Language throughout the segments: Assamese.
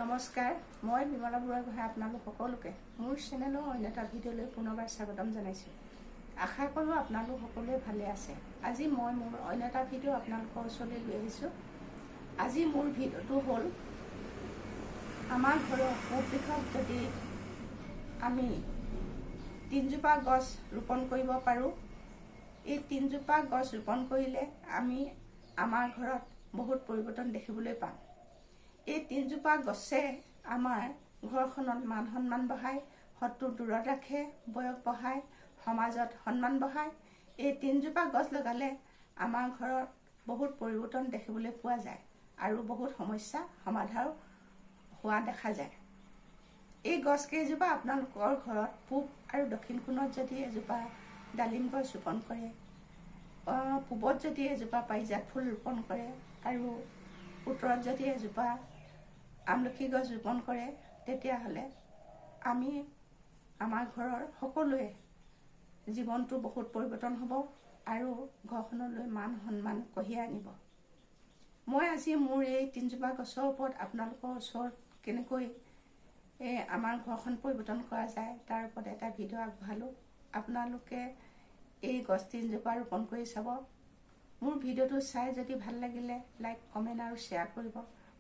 নমস্কাৰ, মই বিমলা বুঢ়াগোহাঁই আপোনালোক সকলোকে মোৰ চেনেলৰ অন্য এটা ভিডিঅ'লৈ পুনৰবাৰ স্বাগতম জনাইছোঁ। আশা কৰোঁ আপোনালোক সকলোৱে ভালে আছে। আজি মই মোৰ অন্য এটা ভিডিঅ' আপোনালোকৰ ওচৰলৈ লৈ আহিছোঁ। আজি মোৰ ভিডিঅ'টো হ'ল আমাৰ ঘৰৰ পূব দিশত যদি আমি 3জোপা গছ ৰোপণ কৰিব পাৰোঁ, এই 3জোপা গছ ৰোপণ কৰিলে আমি আমাৰ ঘৰত বহুত পৰিৱৰ্তন দেখিবলৈ পাম। এই 3জোপা গছে আমাৰ ঘৰখনত মান সন্মান বঢ়ায়, শত্ৰু দূৰত ৰাখে, বয়স বঢ়ায়, সমাজত সন্মান বঢ়ায়। এই 3জোপা গছ লগালে আমাৰ ঘৰত বহুত পৰিৱৰ্তন দেখিবলৈ পোৱা যায় আৰু বহুত সমস্যা সমাধান হোৱা দেখা যায়। এই গছকেইজোপা আপোনালোকৰ ঘৰত পূব আৰু দক্ষিণ কোণত যদি এজোপা ডালিম গছ ৰোপণ কৰে, পূবত যদি এজোপা পাৰিজাত ফুল ৰোপণ কৰে আৰু উত্তৰত যদি এজোপা আমলখি গছ ৰোপণ কৰে, তেতিয়াহ'লে আমি আমাৰ ঘৰৰ সকলোৱে জীৱনটো বহুত পৰিৱৰ্তন হ'ব আৰু ঘৰখনলৈ মান সন্মান কঢ়িয়াই আনিব। মই আজি মোৰ এই 3জোপা গছৰ ওপৰত আপোনালোকৰ ওচৰত কেনেকৈ আমাৰ ঘৰখন পৰিৱৰ্তন কৰা যায় তাৰ ওপৰত এটা ভিডিঅ' আগবঢ়ালোঁ। আপোনালোকে এই গছ 3জোপা ৰোপণ কৰি চাব। মোৰ ভিডিঅ'টো চাই যদি ভাল লাগিলে লাইক, কমেণ্ট আৰু শ্বেয়াৰ কৰিব।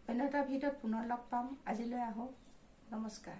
অন্য এটা ভিডিঅ'ত পুনৰ লগ পাম। আজিলৈ আহোঁ। নমস্কাৰ।